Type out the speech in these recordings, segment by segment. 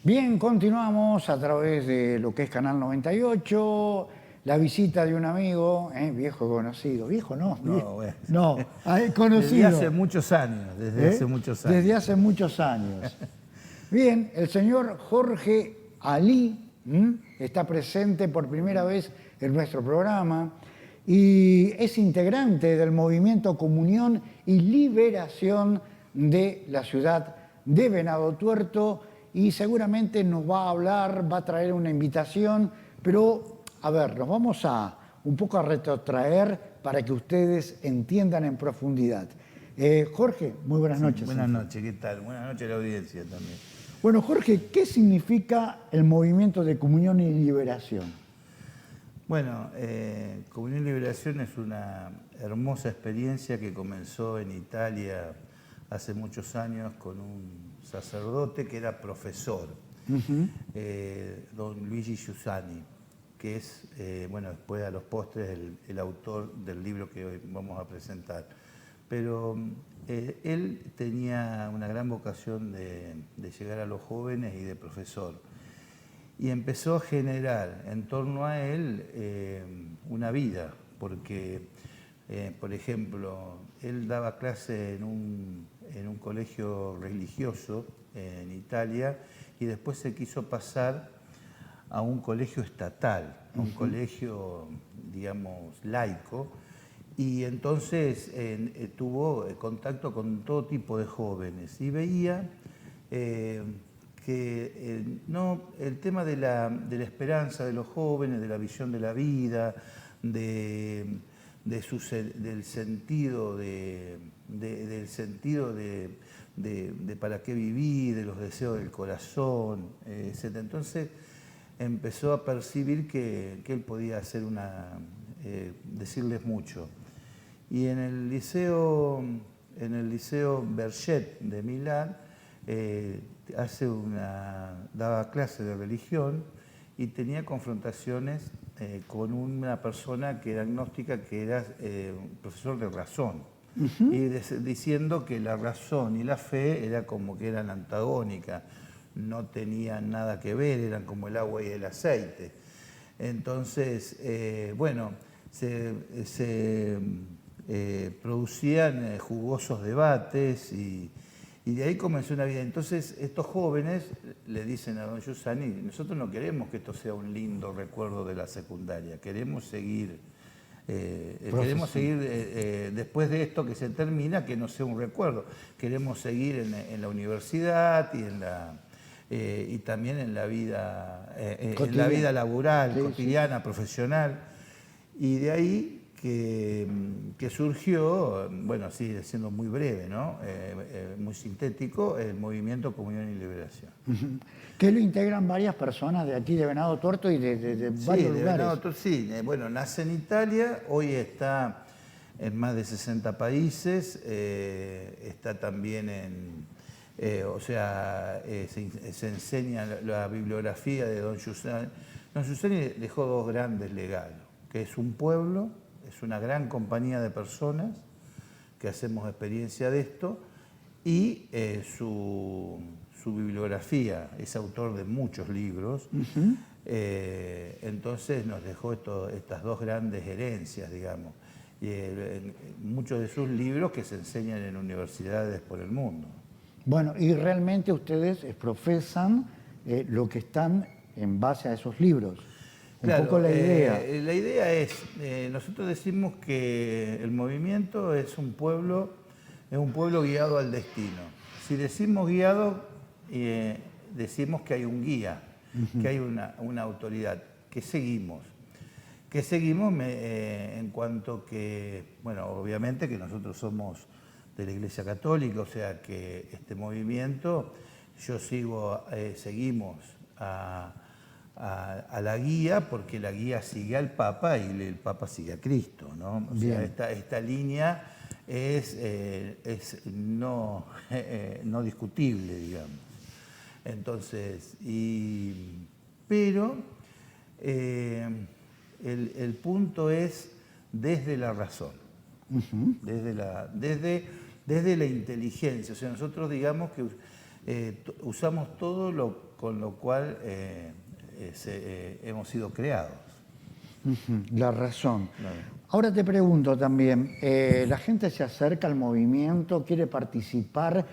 Bien, continuamos a través de lo que es Canal 98, la visita de un amigo, viejo conocido, viejo no, No, bueno. no, Desde hace conocido, muchos años, desde hace muchos desde años. hace muchos años. Bien, el señor Jorge Ali está presente por primera vez en nuestro programa y es integrante del movimiento Comunión y Liberación de la ciudad de Venado Tuerto y seguramente nos va a hablar, va a traer una invitación, pero a ver, nos vamos a un poco a retrotraer para que ustedes entiendan en profundidad. Jorge, muy buenas Sí, noches. buenas noches, ¿qué tal? Buenas noches a la audiencia también. Bueno, Jorge, ¿qué significa el movimiento de comunión y liberación? Bueno, Comunión y Liberación es una hermosa experiencia que comenzó en Italia hace muchos años con un sacerdote que era profesor, don Luigi Giussani, que es, bueno, después a los postres el autor del libro que hoy vamos a presentar. Pero él tenía una gran vocación de llegar a los jóvenes y de profesor. Y empezó a generar en torno a él una vida, porque, por ejemplo, él daba clase en un colegio religioso en Italia y después se quiso pasar a un colegio estatal, a un colegio, digamos, laico, y entonces tuvo contacto con todo tipo de jóvenes y veía que no, el tema de la esperanza de los jóvenes, de la visión de la vida, del sentido del sentido de para qué vivir, de los deseos del corazón, etc. Entonces empezó a percibir que él podía hacer decirles mucho. Y en el liceo Berchet de Milán, daba clase de religión y tenía confrontaciones con una persona que era agnóstica, que era profesor de razón, y diciendo que la razón y la fe era como que eran antagónicas, no tenían nada que ver, eran como el agua y el aceite. Entonces, bueno, se producían jugosos debates y de ahí comenzó una vida. Entonces estos jóvenes le dicen a don Giussani, nosotros no queremos que esto sea un lindo recuerdo de la secundaria, queremos seguir después de esto que se termina, que no sea un recuerdo, queremos seguir en la universidad y también en la vida laboral, Sí, cotidiana, sí, profesional. Y de ahí que surgió, bueno, sigue siendo muy breve, ¿no? Muy sintético, el movimiento Comunión y Liberación. Que lo integran varias personas de aquí de Venado Tuerto y de varios lugares. Sí, bueno, nace en Italia, hoy está en más de 60 países, está también se enseña la bibliografía de don Giussani. Don Giussani dejó dos grandes legados, que es un pueblo, es una gran compañía de personas que hacemos experiencia de esto, y su bibliografía, es autor de muchos libros, entonces nos dejó estas dos grandes herencias, digamos, y muchos de sus libros que se enseñan en universidades por el mundo. Bueno, y realmente ustedes profesan lo que están en base a esos libros. Claro, un poco la idea. La idea es, nosotros decimos que el movimiento es un pueblo guiado al destino. Si decimos guiado, decimos que hay un guía, que hay una autoridad, que seguimos. Que seguimos en cuanto que, bueno, obviamente que nosotros somos de la Iglesia Católica, o sea que este movimiento, seguimos a la guía, porque la guía sigue al Papa y el Papa sigue a Cristo, ¿no? O sea, esta línea es no discutible, digamos. Entonces, pero el punto es desde la razón, desde la inteligencia. O sea, nosotros digamos que usamos todo lo con lo cual hemos sido creados. La razón. Claro. Ahora te pregunto también, la gente se acerca al movimiento, quiere participar,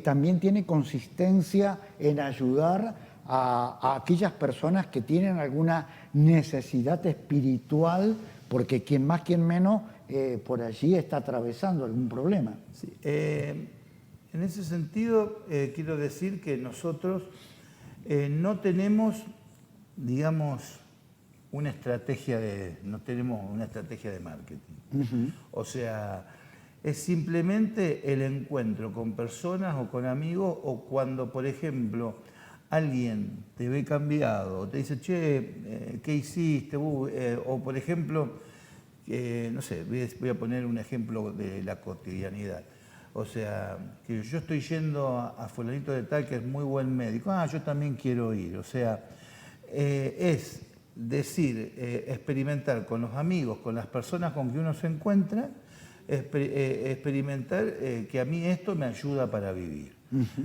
también tiene consistencia en ayudar a aquellas personas que tienen alguna necesidad espiritual, porque quien más, quien menos, por allí está atravesando algún problema. Sí, en ese sentido, quiero decir que nosotros no tenemos, digamos, no tenemos una estrategia de marketing. O sea, es simplemente el encuentro con personas o con amigos, o cuando, por ejemplo, alguien te ve cambiado, o te dice, che, ¿qué hiciste? O por ejemplo, no sé, voy a poner un ejemplo de la cotidianidad. O sea, que yo estoy yendo a fulanito de tal que es muy buen médico, yo también quiero ir. O sea, es decir, experimentar con los amigos, con las personas con que uno se encuentra, experimentar que a mí esto me ayuda para vivir.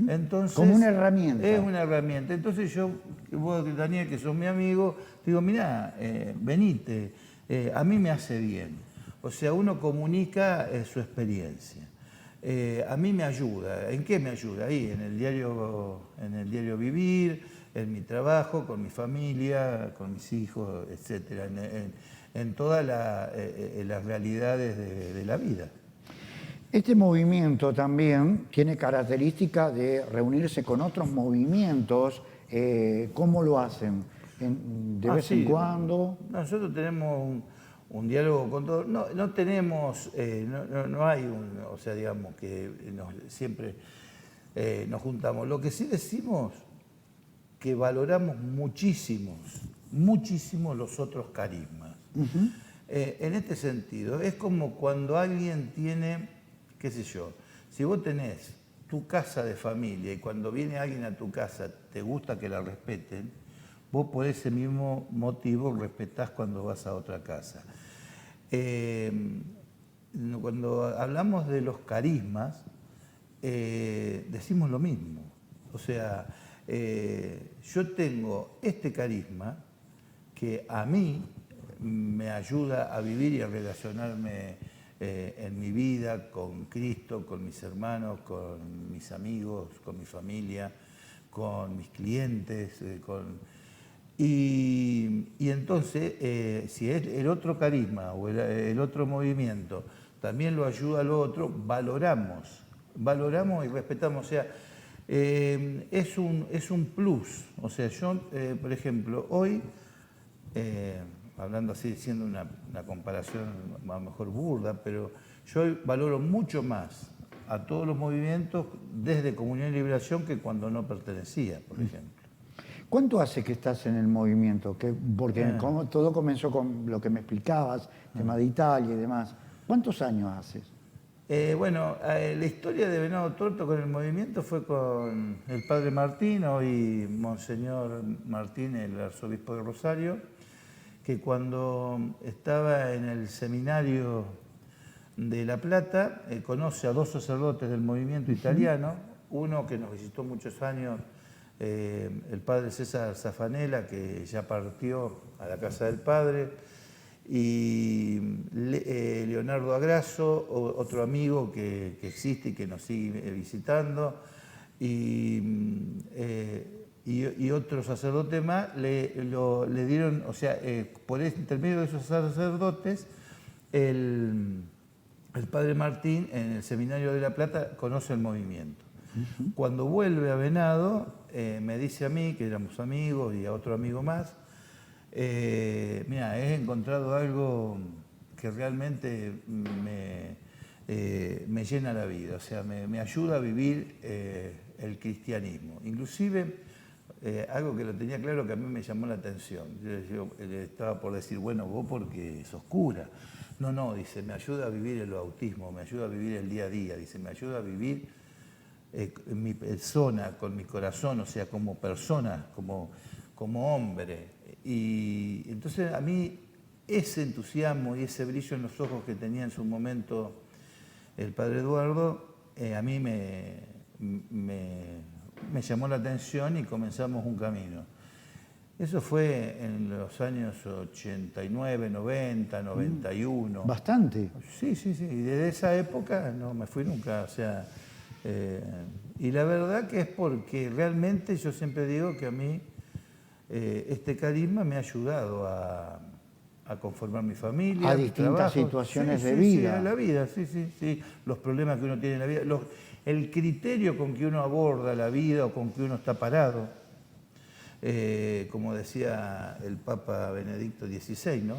Entonces, como una herramienta. Es una herramienta. Entonces vos, Daniel, que sos mi amigo, te digo, mirá, venite, a mí me hace bien. O sea, uno comunica su experiencia. A mí me ayuda. ¿En qué me ayuda? Ahí, en el diario vivir, en mi trabajo, con mi familia, con mis hijos, etcétera, en todas las realidades de la vida. Este movimiento también tiene característica de reunirse con otros movimientos. ¿Cómo lo hacen? ¿De vez en cuando? Nosotros tenemos un diálogo con todos. No tenemos, no hay o sea, digamos que siempre nos juntamos. Lo que sí decimos que valoramos muchísimo los otros carismas. En este sentido, es como cuando alguien tiene, qué sé yo, si vos tenés tu casa de familia y cuando viene alguien a tu casa te gusta que la respeten, vos por ese mismo motivo respetás cuando vas a otra casa. Cuando hablamos de los carismas, decimos lo mismo. O sea, yo tengo este carisma que a mí me ayuda a vivir y a relacionarme en mi vida con Cristo, con mis hermanos, con mis amigos, con mi familia, con mis clientes. Y entonces, si es el otro carisma o el otro movimiento también lo ayuda al otro, valoramos y respetamos. O sea, es un plus. O sea, yo, por ejemplo, hoy, hablando así, siendo una comparación a lo mejor burda, pero yo hoy valoro mucho más a todos los movimientos desde Comunión y Liberación que cuando no pertenecía, por ejemplo. ¿Cuánto hace que estás en el movimiento? Porque todo comenzó con lo que me explicabas, tema de Italia y demás. ¿Cuántos años haces? La historia de Venado Tuerto con el movimiento fue con el padre Martín, hoy Monseñor Martín, el arzobispo de Rosario, que cuando estaba en el seminario de La Plata, conoce a dos sacerdotes del movimiento italiano, uno que nos visitó muchos años, el padre César Zafanella, que ya partió a la casa del padre, y Leonardo Agrasso, otro amigo que existe y que nos sigue visitando, y otro sacerdote más, le dieron, o sea, por intermedio de esos sacerdotes, el padre Martín en el seminario de La Plata conoce el movimiento. Cuando vuelve a Venado, me dice a mí, que éramos amigos, y a otro amigo más, mira, he encontrado algo que realmente me llena la vida, o sea, me ayuda a vivir el cristianismo. Inclusive, algo que lo tenía claro que a mí me llamó la atención. Yo estaba por decir, bueno, vos porque sos cura. No, dice, me ayuda a vivir el bautismo, me ayuda a vivir el día a día, dice, me ayuda a vivir mi persona, con mi corazón, o sea, como persona, como hombre. Y entonces a mí ese entusiasmo y ese brillo en los ojos que tenía en su momento el padre Eduardo, a mí me llamó la atención y comenzamos un camino. Eso fue en los años 89, 90, 91. Bastante. Sí, sí, sí. Y desde esa época no me fui nunca. O sea, y la verdad que es porque realmente yo siempre digo que a mí este carisma me ha ayudado a conformar mi familia, A mi distintas trabajo. situaciones Sí, de sí, vida. Sí, a la vida, sí, sí, sí. Los problemas que uno tiene en la vida, el criterio con que uno aborda la vida o con que uno está parado. Como decía el Papa Benedicto XVI, ¿no?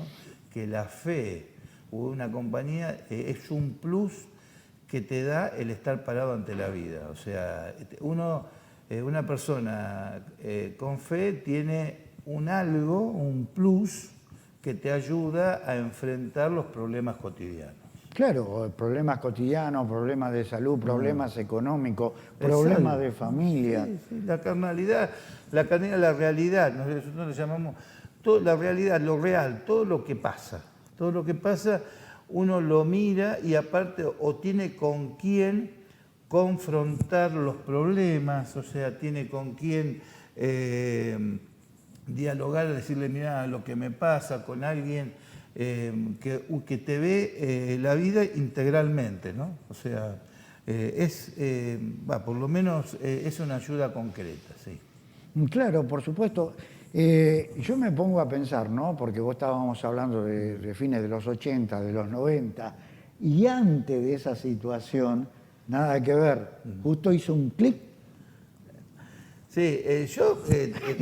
Que la fe o una compañía es un plus que te da el estar parado ante la vida. O sea, una persona con fe tiene un algo, un plus que te ayuda a enfrentar los problemas cotidianos. Claro, problemas cotidianos, problemas de salud, problemas económicos, Exacto. problemas de familia. Sí, sí, la carnalidad, la realidad, nosotros le llamamos la realidad, lo real, todo lo que pasa. Todo lo que pasa uno lo mira y aparte o tiene con quién confrontar los problemas, o sea, tiene con quién dialogar, decirle, mira, lo que me pasa con alguien que te ve la vida integralmente, ¿no? O sea, por lo menos es una ayuda concreta, sí. Claro, por supuesto. Yo me pongo a pensar, ¿no? Porque vos estábamos hablando de fines de los 80, de los 90, y antes de esa situación, nada que ver. Justo hizo un clic. Sí, yo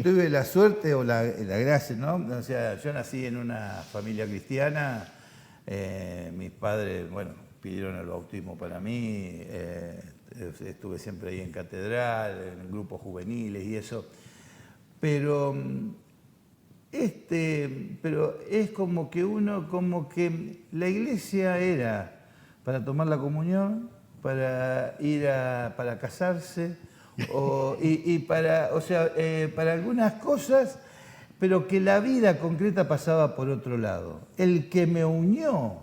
tuve la suerte o la gracia, ¿no? O sea, yo nací en una familia cristiana, mis padres, bueno, pidieron el bautismo para mí, estuve siempre ahí en catedral, en grupos juveniles y eso, pero, pero es como que la iglesia era para tomar la comunión, para para casarse, para algunas cosas, pero que la vida concreta pasaba por otro lado. El que me unió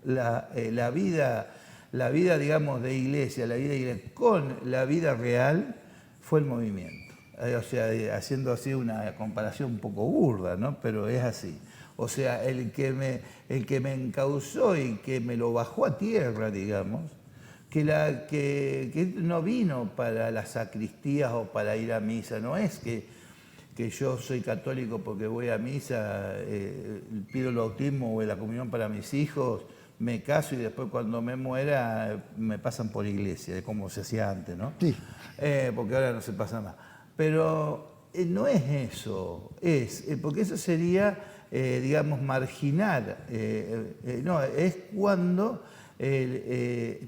la vida, digamos, de iglesia, con la vida real, fue el movimiento. O sea, haciendo así una comparación un poco burda, ¿no? Pero es así. O sea, el que me encauzó y que me lo bajó a tierra, digamos, que no vino para las sacristías o para ir a misa, no es que yo soy católico porque voy a misa, pido el bautismo o la comunión para mis hijos, me caso y después cuando me muera me pasan por iglesia, de como se hacía antes, ¿no? Sí. Porque ahora no se pasa más. Pero no es eso, porque eso sería, digamos, marginar. No, es cuando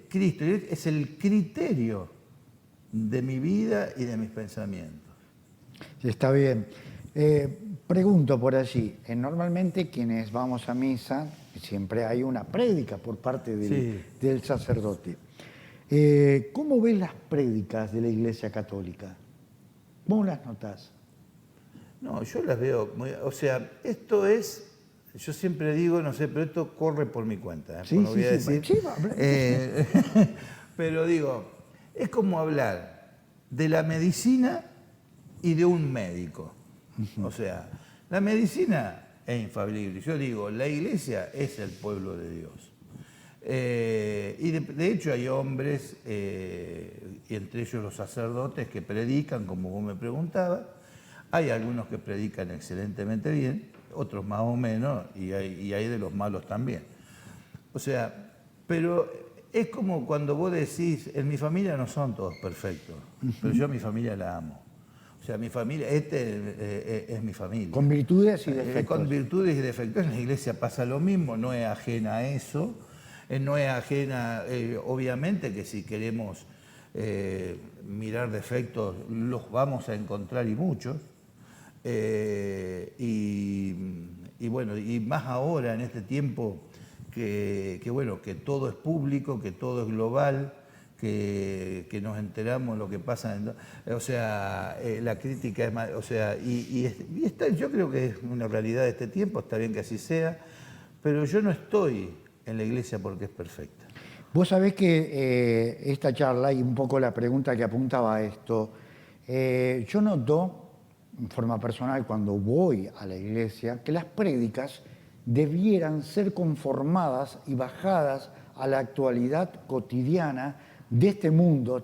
Cristo es el criterio de mi vida y de mis pensamientos. Está bien. Pregunto por allí, normalmente quienes vamos a misa, siempre hay una prédica por parte del sacerdote. ¿Cómo ves las prédicas de la Iglesia Católica? ¿Cómo las notás? No, yo las veo, o sea, esto es, yo siempre digo, no sé, pero esto corre por mi cuenta. Sí, no voy a sí, decir, sí. pero digo, es como hablar de la medicina y de un médico. O sea, la medicina es infalible. Yo digo, la iglesia es el pueblo de Dios. Y de hecho hay hombres, y entre ellos los sacerdotes, que predican, como vos me preguntabas. Hay algunos que predican excelentemente bien, otros más o menos, y hay de los malos también. O sea, pero es como cuando vos decís, en mi familia no son todos perfectos, pero yo a mi familia la amo. O sea, mi familia, es mi familia. Con virtudes y defectos. Con virtudes y defectos. En la iglesia pasa lo mismo, no es ajena a eso. No es ajena, obviamente que si queremos mirar defectos, los vamos a encontrar y muchos. Y bueno, y más ahora en este tiempo que todo es público, que todo es global, que nos enteramos lo que pasa, o sea, la crítica es más, o sea, yo creo que es una realidad de este tiempo, está bien que así sea, pero yo no estoy en la iglesia porque es perfecta. Vos sabés que esta charla y un poco la pregunta que apuntaba a esto, Yo noto, en forma personal, cuando voy a la iglesia, que las prédicas debieran ser conformadas y bajadas a la actualidad cotidiana de este mundo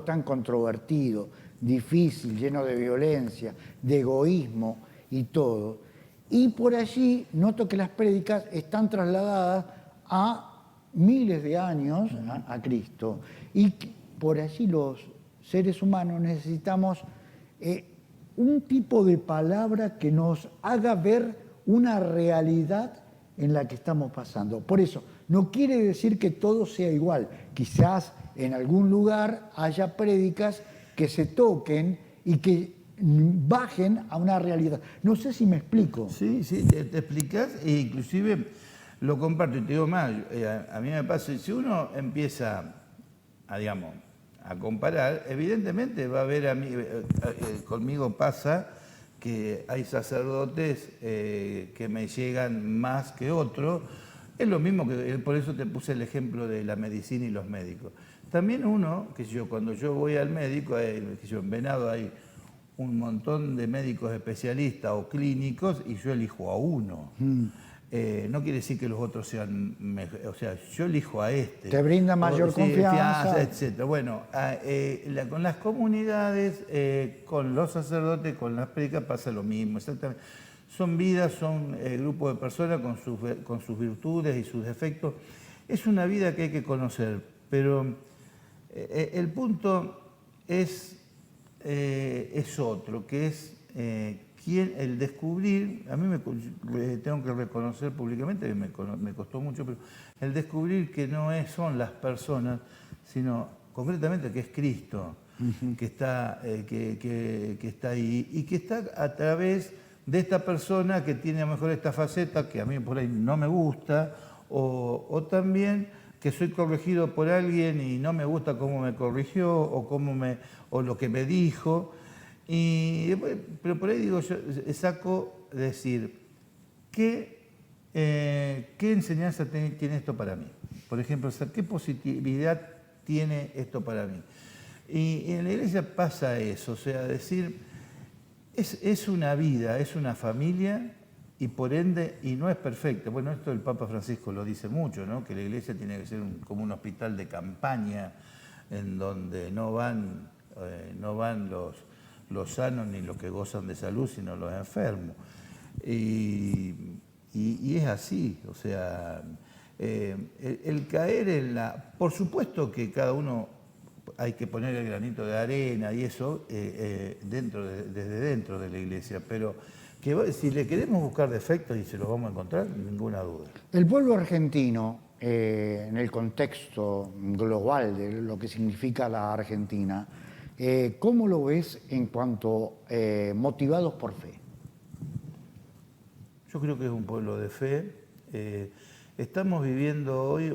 tan controvertido, difícil, lleno de violencia, de egoísmo y todo. Y por allí noto que las prédicas están trasladadas a miles de años a Cristo. Y por allí los seres humanos necesitamos un tipo de palabra que nos haga ver una realidad en la que estamos pasando. Por eso, no quiere decir que todo sea igual. Quizás en algún lugar haya prédicas que se toquen y que bajen a una realidad. No sé si me explico. Sí, sí, te explicás e inclusive lo comparto y te digo más. A mí me pasa, si uno empieza a, digamos, a comparar, evidentemente va a haber, conmigo pasa que hay sacerdotes que me llegan más que otros. Es lo mismo que, por eso te puse el ejemplo de la medicina y los médicos. También uno, que yo, cuando yo voy al médico, que yo, en Venado hay un montón de médicos especialistas o clínicos y yo elijo a uno. No quiere decir que los otros sean mejor, o sea, yo elijo a este. Te brinda mayor confianza, etc. Bueno, con las comunidades, con los sacerdotes, con las prédicas pasa lo mismo, exactamente. Son vidas, son grupos de personas con sus virtudes y sus defectos. Es una vida que hay que conocer, pero el punto es otro, que es el descubrir, a mí tengo que reconocer públicamente que me costó mucho, pero el descubrir que no son las personas, sino concretamente que es Cristo, que está ahí y que está a través de esta persona que tiene a lo mejor esta faceta que a mí por ahí no me gusta, o también que soy corregido por alguien y no me gusta cómo me corrigió o lo que me dijo. Pero por ahí digo, yo saco decir, ¿qué enseñanza tiene esto para mí? Por ejemplo, ¿qué positividad tiene esto para mí? Y en la iglesia pasa eso, o sea, decir, es una vida, es una familia y por ende, y no es perfecta. Bueno, esto el Papa Francisco lo dice mucho, ¿no? Que la iglesia tiene que ser como un hospital de campaña en donde no van los sanos ni los que gozan de salud, sino los enfermos. Y es así, o sea, el caer en la... Por supuesto que cada uno hay que poner el granito de arena y eso desde dentro de la iglesia, pero que si le queremos buscar defectos y se los vamos a encontrar, ninguna duda. El pueblo argentino, en el contexto global de lo que significa la Argentina, ¿cómo lo ves en cuanto motivados por fe? Yo creo que es un pueblo de fe. Estamos viviendo hoy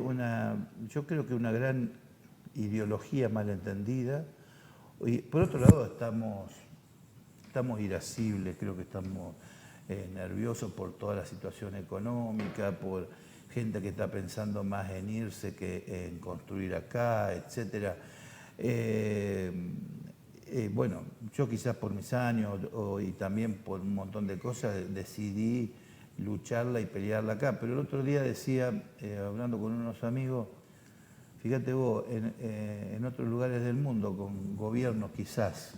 yo creo que una gran ideología malentendida. Y por otro lado estamos irascibles, creo que estamos nerviosos por toda la situación económica, por gente que está pensando más en irse que en construir acá, etcétera. Bueno, yo quizás por mis años y también por un montón de cosas decidí lucharla y pelearla acá, pero el otro día decía, hablando con unos amigos, fíjate vos, en otros lugares del mundo, con gobiernos quizás,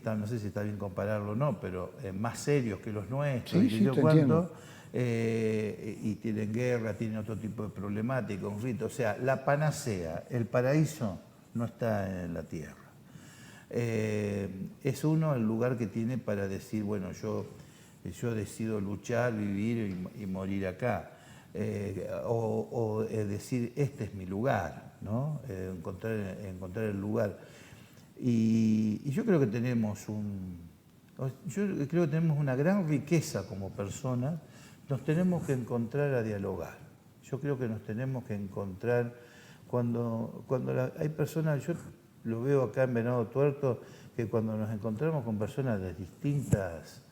no sé si está bien compararlo o no, pero más serios que los nuestros, sí, te entiendo. Y tienen guerra, tienen otro tipo de problemática, conflicto. O sea, la panacea, el paraíso no está en la tierra. Es uno el lugar que tiene para decir, bueno, yo decido luchar, vivir y morir acá. O decir, este es mi lugar, ¿no? Encontrar el lugar. Y yo creo que tenemos una gran riqueza como personas. Nos tenemos que encontrar a dialogar. Yo creo que nos tenemos que encontrar cuando hay personas, yo lo veo acá en Venado Tuerto, que cuando nos encontramos con personas de distintas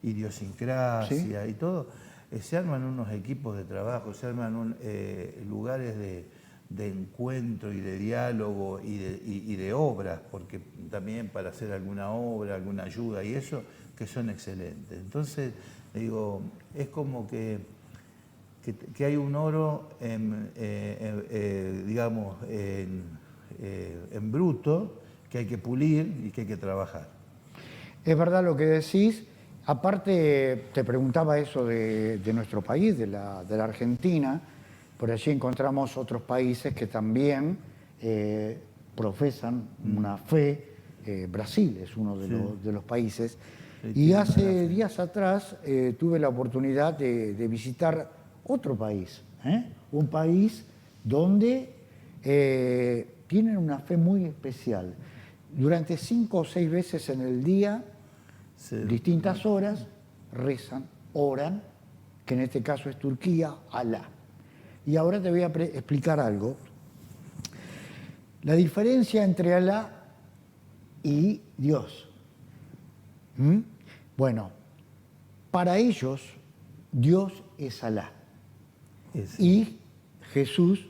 idiosincrasias y todo, se arman unos equipos de trabajo, se arman lugares de encuentro y de diálogo y de obras, porque también para hacer alguna obra, alguna ayuda y eso, que son excelentes. Entonces, digo, es como que hay un oro, digamos, en bruto, que hay que pulir y que hay que trabajar. Es verdad lo que decís. Aparte, te preguntaba eso de nuestro país, de la Argentina. Por allí encontramos otros países que también profesan una fe. Brasil es uno de los países. Y hace días atrás tuve la oportunidad de visitar otro país. Un país donde tienen una fe muy especial. Durante 5 o 6 veces en el día, distintas horas, rezan, oran, que en este caso es Turquía, Alá. Y ahora te voy a explicar algo. La diferencia entre Alá y Dios. Bueno, para ellos, Dios es Alá. Y Jesús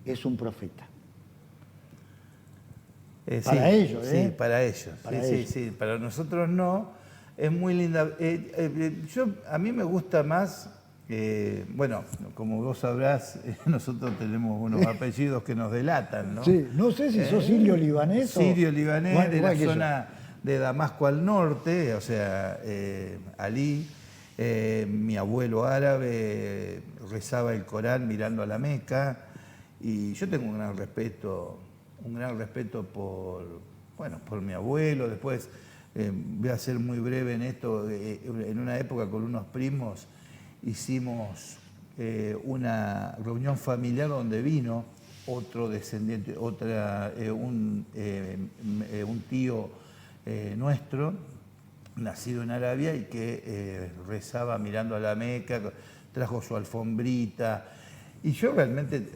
es un profeta. Para ellos, Sí, para ellos. Sí. Para nosotros no. Es muy linda. A mí me gusta más, bueno, como vos sabrás, nosotros tenemos unos apellidos que nos delatan, ¿no? Sí, no sé si sos sirio-libanés sirio-libanés, bueno, de la zona de Damasco al norte, o sea, Ali, mi abuelo árabe rezaba el Corán mirando a la Meca, y yo tengo un gran respeto por mi abuelo. Después, voy a ser muy breve en esto, en una época con unos primos hicimos una reunión familiar donde vino otro descendiente, un tío nuestro, nacido en Arabia y que rezaba mirando a la Meca, trajo su alfombrita. Y yo realmente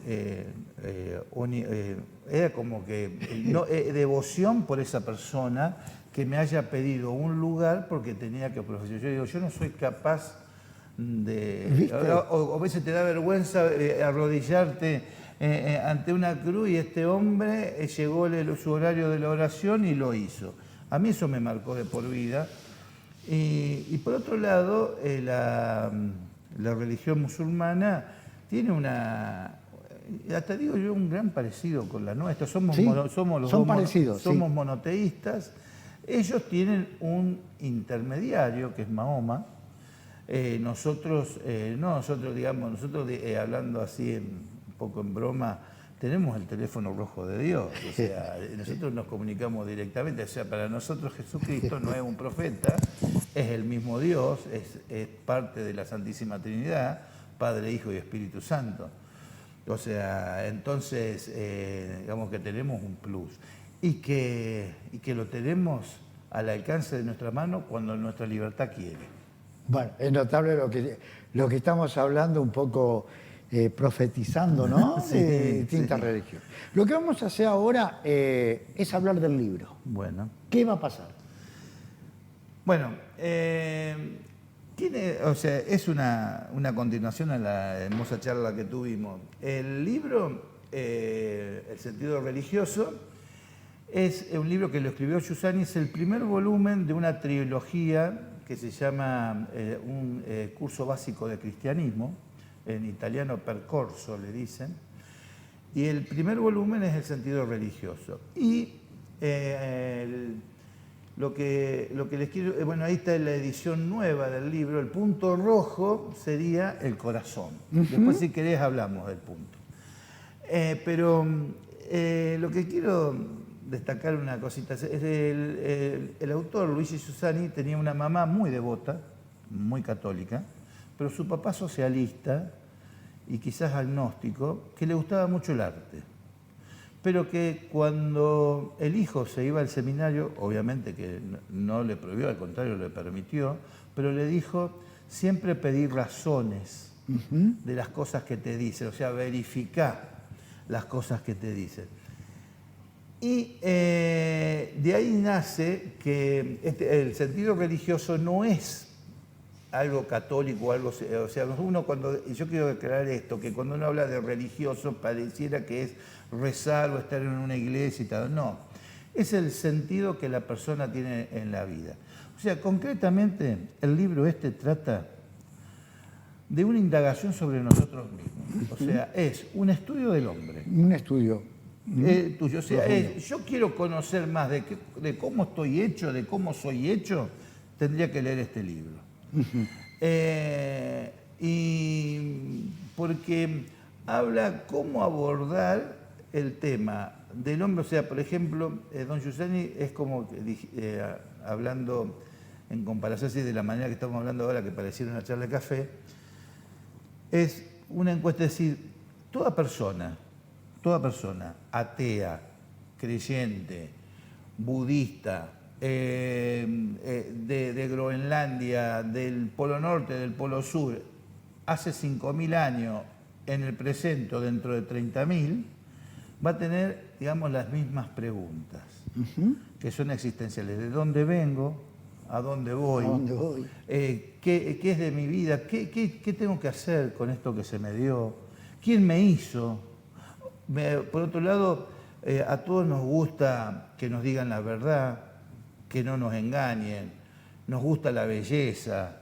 era como que devoción por esa persona que me haya pedido un lugar porque tenía que profesionar. Yo digo, yo no soy capaz de... O a veces te da vergüenza arrodillarte ante una cruz, y este hombre llegó su horario de la oración y lo hizo. A mí eso me marcó de por vida. Y por otro lado, la religión musulmana tiene hasta digo yo, un gran parecido con la nuestra. Somos monoteístas. Ellos tienen un intermediario, que es Mahoma. Nosotros, digamos, hablando así un poco en broma, tenemos el teléfono rojo de Dios. O sea, nosotros nos comunicamos directamente. O sea, para nosotros Jesucristo no es un profeta, es el mismo Dios, es parte de la Santísima Trinidad, Padre, Hijo y Espíritu Santo. O sea, entonces, digamos que tenemos un plus y que lo tenemos al alcance de nuestra mano cuando nuestra libertad quiere. Bueno, es notable lo que estamos hablando, un poco profetizando, ¿no? Sí, de distintas religiones. Lo que vamos a hacer ahora es hablar del libro. Bueno. ¿Qué va a pasar? Bueno, es una continuación a la hermosa charla que tuvimos. El libro, El sentido religioso, es un libro que lo escribió Giussani, es el primer volumen de una trilogía que se llama un curso básico de cristianismo, en italiano percorso le dicen, y el primer volumen es El sentido religioso. Y lo que les quiero, bueno, ahí está la edición nueva del libro, el punto rojo sería el corazón. Después, si querés, hablamos del punto. Pero lo que quiero destacar una cosita, es el autor Luigi Giussani tenía una mamá muy devota, muy católica, pero su papá socialista y quizás agnóstico, que le gustaba mucho el arte. Pero que cuando el hijo se iba al seminario, obviamente que no le prohibió, al contrario le permitió, pero le dijo siempre pedir razones de las cosas que te dicen, o sea, verificar las cosas que te dicen. Y de ahí nace que el sentido religioso no es algo católico, algo, o sea, uno cuando, y yo quiero aclarar esto, que cuando uno habla de religioso pareciera que es rezar o estar en una iglesia y tal, no, es el sentido que la persona tiene en la vida. O sea, concretamente, el libro este trata de una indagación sobre nosotros mismos, o sea, es un estudio del hombre. Un estudio. Tuyo. O sea, yo quiero conocer más de cómo estoy hecho, de cómo soy hecho, tendría que leer este libro. Y porque habla cómo abordar el tema del hombre. O sea, por ejemplo, don Giussani es como, hablando en comparación así de la manera que estamos hablando ahora, que pareciera una charla de café, es una encuesta, es decir, toda persona, atea, creyente, budista, de Groenlandia, del Polo Norte, del Polo Sur, hace 5.000 años, en el presente o dentro de 30.000, va a tener, digamos, las mismas preguntas, que son existenciales. ¿De dónde vengo? ¿A dónde voy? ¿A dónde voy? ¿Qué es de mi vida? ¿Qué tengo que hacer con esto que se me dio? ¿Quién me hizo? Por otro lado, a todos nos gusta que nos digan la verdad, que no nos engañen, nos gusta la belleza,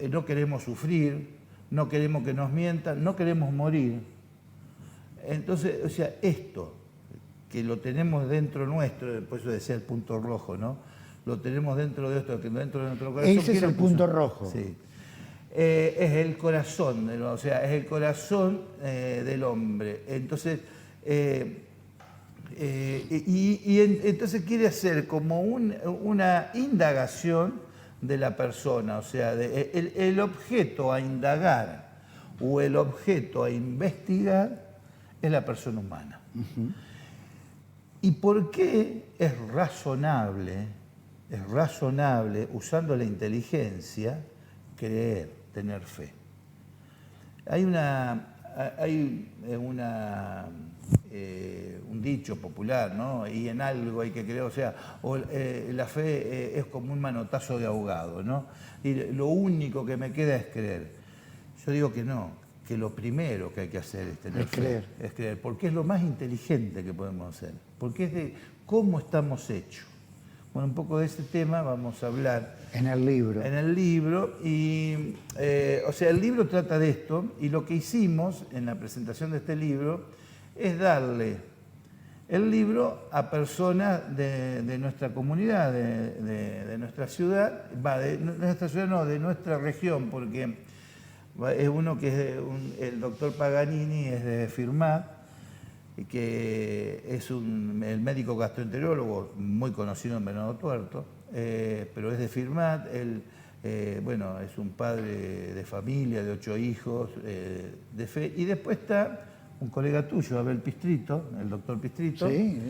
no queremos sufrir, no queremos que nos mientan, no queremos morir. Entonces, o sea, esto, que lo tenemos dentro nuestro, por eso decía el punto rojo, ¿no? Lo tenemos dentro de esto, que dentro de nuestro corazón. Ese es el punto rojo. Sí. Es el corazón, o sea, es el corazón del hombre. Entonces, entonces quiere hacer como una indagación de la persona, o sea, el objeto a indagar o el objeto a investigar es la persona humana. ¿Y por qué es razonable, usando la inteligencia, creer, tener fe? Hay un dicho popular, ¿no? Y en algo hay que creer, o sea, la fe es como un manotazo de ahogado, ¿no? Y lo único que me queda es creer. Yo digo que no, que lo primero que hay que hacer es tener fe, es creer, porque es lo más inteligente que podemos hacer, porque es de cómo estamos hechos. Bueno, un poco de ese tema vamos a hablar. En el libro. En el libro, y, o sea, el libro trata de esto, y lo que hicimos en la presentación de este libro es darle el libro a personas de nuestra comunidad, de nuestra ciudad, de nuestra región, porque es uno que es el doctor Paganini, es de Firmat, que es el médico gastroenterólogo muy conocido en Venado Tuerto, pero es de Firmat. Él, bueno, es un padre de familia, de 8 hijos, de fe. Y después está un colega tuyo, Abel Pistrito, el doctor Pistrito. Sí,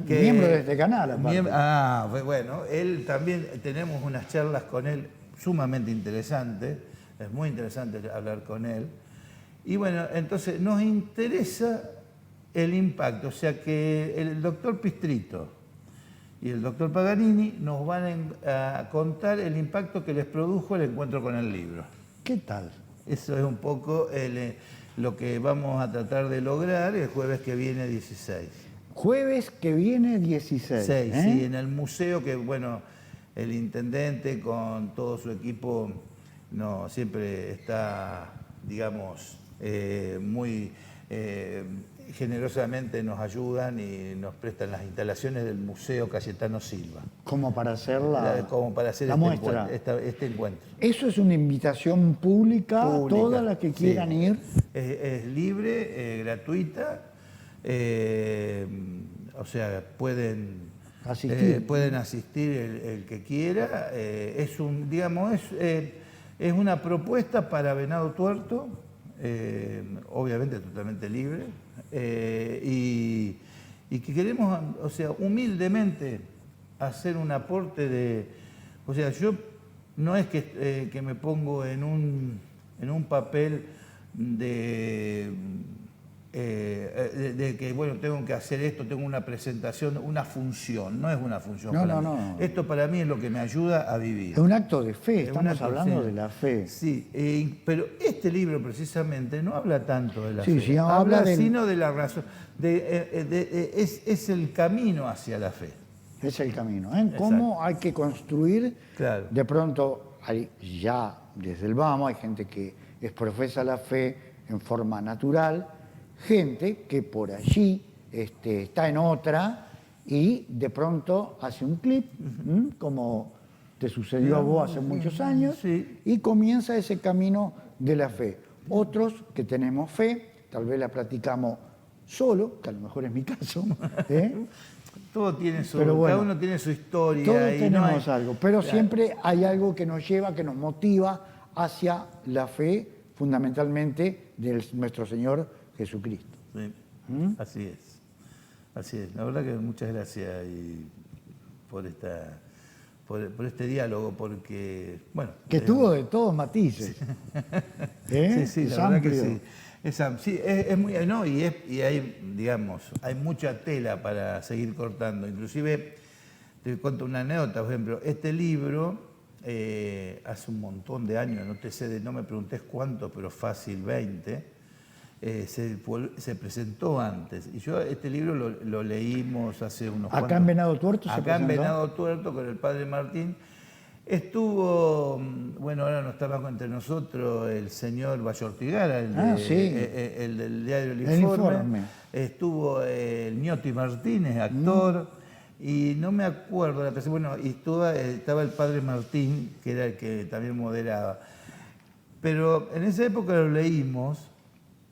miembro de este canal, aparte. Bueno, él también, tenemos unas charlas con él sumamente interesantes, es muy interesante hablar con él. Y bueno, entonces nos interesa el impacto, o sea que el doctor Pistrito y el doctor Paganini nos van a contar el impacto que les produjo el encuentro con el libro. ¿Qué tal? Eso es un poco lo que vamos a tratar de lograr el jueves que viene 16. Jueves que viene 16. Sí, en el museo que, bueno, el intendente con todo su equipo siempre está, digamos, muy generosamente nos ayudan y nos prestan las instalaciones del Museo Cayetano Silva. Como para hacer la muestra. Este encuentro. Eso es una invitación pública, todas las que quieran ir. Es libre, gratuita, o sea, pueden asistir el que quiera. Es una propuesta para Venado Tuerto, obviamente totalmente libre, y que queremos, o sea, humildemente hacer un aporte o sea, yo no es que me pongo en un papel de de que, bueno, tengo que hacer esto, tengo una presentación, una función, no es una función para mí. Esto para mí es lo que me ayuda a vivir. Es un acto de fe, Es un estamos acto, hablando sí. de la fe. Sí, pero este libro precisamente no habla tanto de la Sí, fe, sí, habla del- sino de la razón, es el camino hacia la fe. Es el camino, ¿eh? Cómo hay que construir. Claro. De pronto, ya desde el vamos, hay gente que profesa la fe en forma natural, gente que por allí está en otra y de pronto hace un clip, como te sucedió a vos hace muchos años, sí. y comienza ese camino de la fe. Otros que tenemos fe, tal vez la practicamos solo, que a lo mejor es mi caso, Todo tiene su, Pero bueno, cada uno tiene su historia. todos y tenemos no hay, algo, pero claro. siempre hay algo que nos lleva, que nos motiva hacia la fe, fundamentalmente de nuestro Señor Jesucristo. Sí, así es. Así es. La verdad que muchas gracias por este diálogo, porque, bueno... Que tuvo de todos matices. Sí, Es la verdad que amplio. sí. Es muy... No, y hay, digamos, hay mucha tela para seguir cortando. Inclusive, te cuento una anécdota, por ejemplo, este libro... hace un montón de años, no me preguntes cuántos, pero fácil 20, se presentó antes. Y yo este libro lo leímos hace unos cuantos... Acá en Venado Tuerto se Acá en presentó. Venado Tuerto con el padre Martín. Estuvo, bueno, ahora no está más entre nosotros el señor Bayortigara, el del diario El Informe. Estuvo el Ñoti Martínez, actor. Y no me acuerdo la persona, bueno, y estaba el padre Martín, que era el que también moderaba. Pero en esa época lo leímos,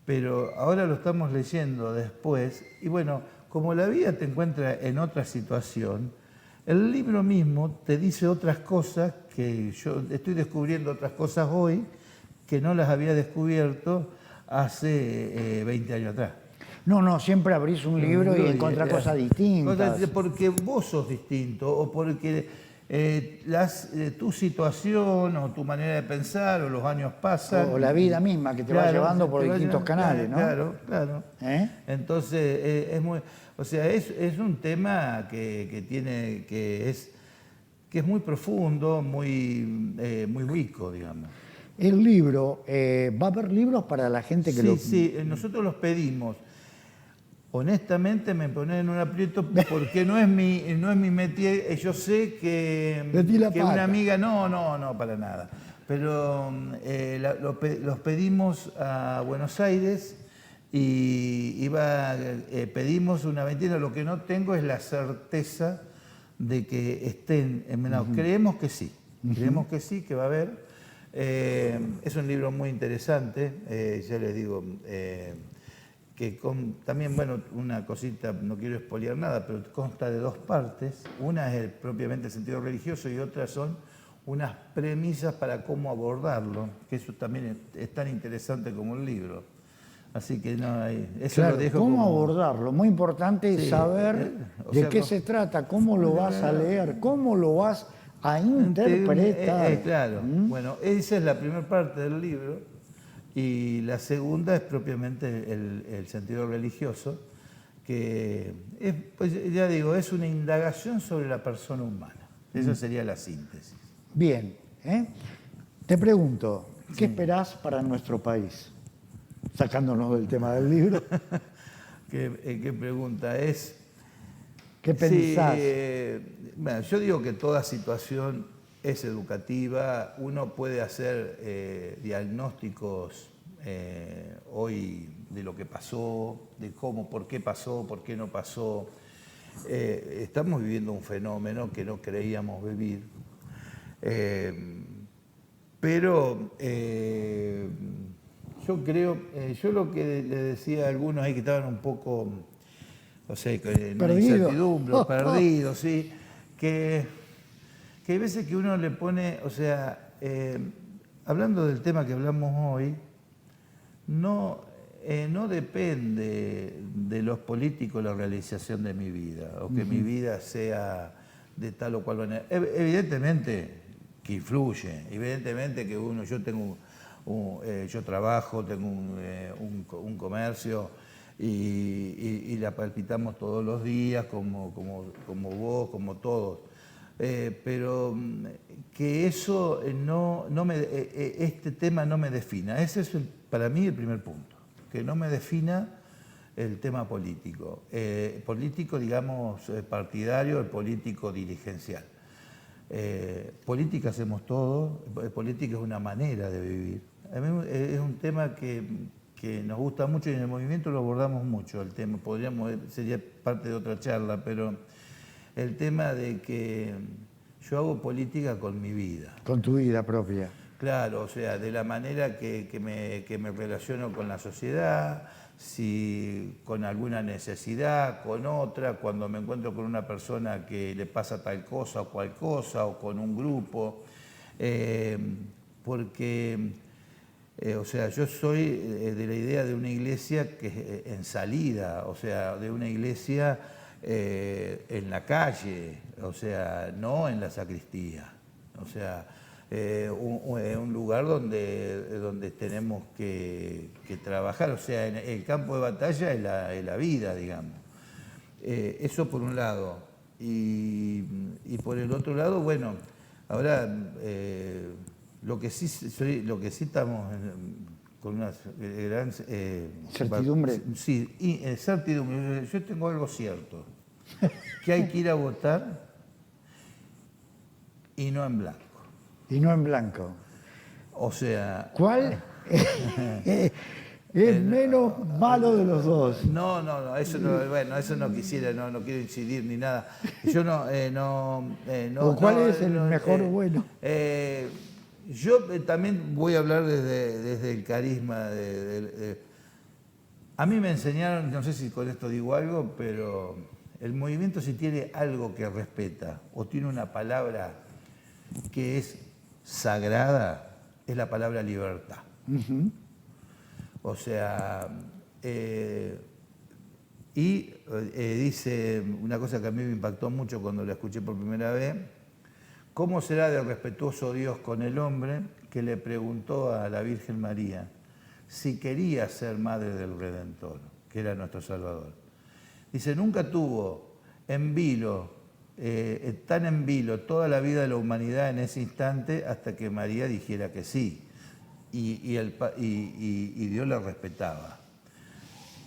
pero ahora lo estamos leyendo después. Y bueno, como la vida te encuentra en otra situación, el libro mismo te dice otras cosas que yo estoy descubriendo otras cosas hoy que no las había descubierto hace 20 años atrás. No, siempre abrís un libro y encontrás cosas distintas. Porque vos sos distinto o porque tu situación o tu manera de pensar o los años pasan. O la vida misma que te va llevando por distintos canales, ¿no? Claro. Entonces, es un tema que es muy profundo, muy rico, digamos. El libro, ¿va a haber libros para la gente que Sí, nosotros los pedimos. Honestamente me ponen en un aprieto porque no es mi métier. Yo sé que una amiga... No, para nada. Pero los pedimos a Buenos Aires y pedimos una veintena. Lo que no tengo es la certeza de que estén en Venado. Creemos que sí, que va a haber. Es un libro muy interesante, ya les digo... que también, bueno, una cosita, no quiero espolear nada, pero consta de dos partes. Una es propiamente el sentido religioso y otra son unas premisas para cómo abordarlo, que eso también es tan interesante como el libro. Así que eso claro, lo dejo ¿cómo como... abordarlo? Muy importante saber de qué se trata, cómo lo vas a leer, cómo lo vas a interpretar. Claro, bueno, esa es la primera parte del libro. Y la segunda es propiamente el sentido religioso, que es, pues ya digo, es una indagación sobre la persona humana. Esa sería la síntesis. Bien, te pregunto, ¿qué esperás para nuestro país? Sacándonos del tema del libro. ¿Qué pregunta es? ¿Qué pensás? Bueno, yo digo que toda situación es educativa, uno puede hacer diagnósticos hoy de lo que pasó, de cómo, por qué pasó, por qué no pasó. Estamos viviendo un fenómeno que no creíamos vivir, pero yo creo, yo lo que le decía a algunos ahí que estaban un poco, no sé, en una incertidumbre, perdidos, sí, que hay veces que uno le pone, hablando del tema que hablamos hoy, no depende de los políticos la realización de mi vida, o que mi vida sea de tal o cual manera. Evidentemente que influye, evidentemente que yo trabajo, tengo un comercio, y la palpitamos todos los días, como vos, como todos. Pero que eso este tema no me defina. Ese es para mí el primer punto, que no me defina el tema político. Político, digamos, partidario, el político dirigencial. Política hacemos todos, política es una manera de vivir. A mí es un tema que nos gusta mucho y en el movimiento lo abordamos mucho, el tema. Sería parte de otra charla, pero el tema de que yo hago política con mi vida. Con tu vida propia. Claro, o sea, de la manera que me relaciono con la sociedad, si con alguna necesidad, con otra, cuando me encuentro con una persona que le pasa tal cosa o cual cosa, o con un grupo, porque, o sea, yo soy de la idea de una iglesia que en salida, o sea, de una iglesia en la calle, o sea, no en la sacristía, o sea, un lugar donde tenemos que trabajar, o sea, en el campo de batalla es la vida, digamos. Eso por un lado. Y por el otro lado, bueno, ahora lo que sí estamos con una gran... ¿certidumbre? Sí, certidumbre. Yo tengo algo cierto, que hay que ir a votar y no en blanco. Y no en blanco. O sea... ¿Cuál es menos malo de los dos? No, eso no, bueno, eso no quisiera, no quiero incidir ni nada. Yo ¿O cuál es el mejor bueno? Yo también voy a hablar desde el carisma. A mí me enseñaron, no sé si con esto digo algo, pero el movimiento, si tiene algo que respeta o tiene una palabra que es sagrada, es la palabra libertad. Uh-huh. O sea, dice una cosa que a mí me impactó mucho cuando la escuché por primera vez: ¿cómo será de respetuoso Dios con el hombre que le preguntó a la Virgen María si quería ser madre del Redentor, que era nuestro Salvador? Dice, nunca tuvo en vilo, tan en vilo toda la vida de la humanidad en ese instante hasta que María dijera que sí. Y Dios la respetaba.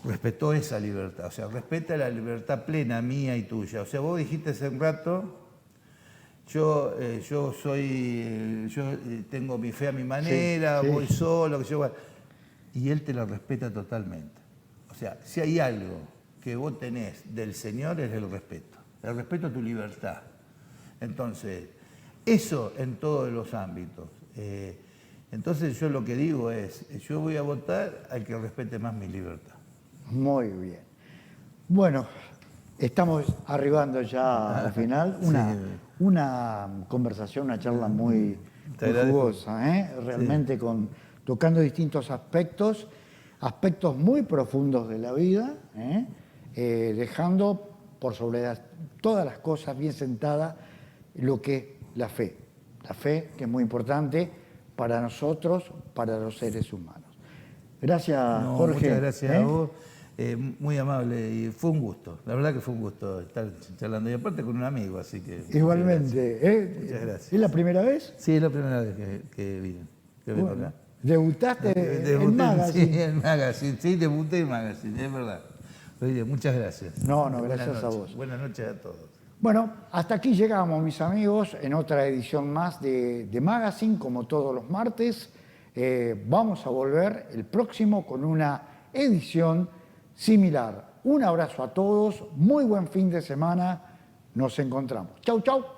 Respetó esa libertad, o sea, respeta la libertad plena mía y tuya. O sea, vos dijiste hace un rato, yo tengo mi fe a mi manera, sí. Voy solo, y Él te la respeta totalmente. O sea, si hay algo que vos tenés del Señor es el respeto a tu libertad. Entonces, eso en todos los ámbitos. Entonces yo lo que digo es, yo voy a votar al que respete más mi libertad. Muy bien. Bueno, estamos arribando ya al final. Una conversación, una charla muy jugosa, realmente sí. Tocando distintos aspectos muy profundos de la vida, dejando por sobre todas las cosas bien sentada lo que es la fe. La fe, que es muy importante para nosotros, para los seres humanos. Gracias, Jorge. Muchas gracias a vos. Muy amable y fue un gusto. La verdad que fue un gusto estar charlando y aparte con un amigo, así que... Igualmente. Muchas gracias. ¿Es la primera vez? Sí, es la primera vez que vine. Bueno, acá. ¿Debutaste en Magazine? Sí, en Magazine. Sí, debuté en Magazine, es verdad. Oye, muchas gracias. No, gracias a vos. Buenas noches a todos. Bueno, hasta aquí llegamos, mis amigos, en otra edición más de Magazine, como todos los martes. Vamos a volver el próximo con una edición similar. Un abrazo a todos, muy buen fin de semana, nos encontramos. Chau, chau.